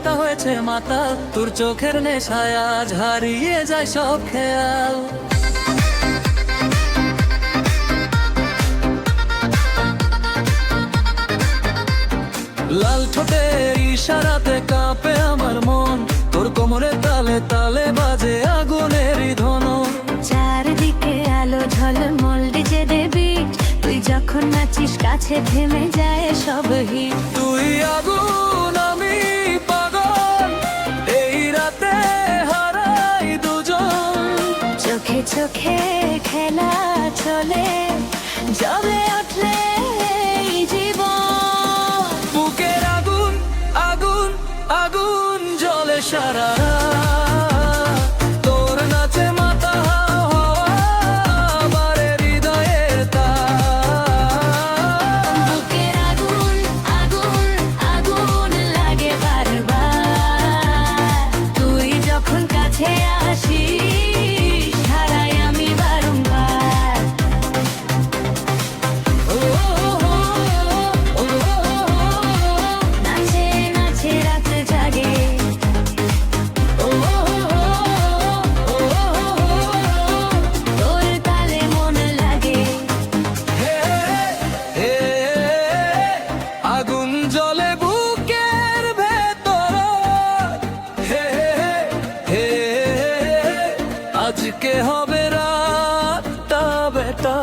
মনটা হয়েছে মাতাল, তোর চোখের নেশায় আজ হারিয়ে যায় সব খেয়াল। লাল ঠোঁটের ইশারাতে কাঁপে আমার মন, তোর কোমরে তালে তালে বাজে আগুনেরই ধনু। চারদিকে আলো ঝলমল ডিজে দেবী, তুই যখন নাচিস কাছে থেমে যায় সব হিট। তুই আগুন আমি পাগল, এই রাতে হারাই দুজন। চোখে চোখে খেলা চলে, জমে উঠলে এই জীবন। বুকের আগুন আগুন আগুন জ্বলে সারা রাত, তোর নাচে মাথা হাওয়া বাড়ে হৃদয়ের তার। বুকের আগুন আগুন আগুন লাগে বারবার, তুই যখন কাছে আসিস হারাই আমি বারংবার। ও, ও, ও, নাচে নাচে রাত জাগে, ও, ও, তোর তালে মন লাগে। হে, হে, আগুন জ্বলে বুকের ভেতর। হে, হে, আজকে হবে রাতটা বেটা।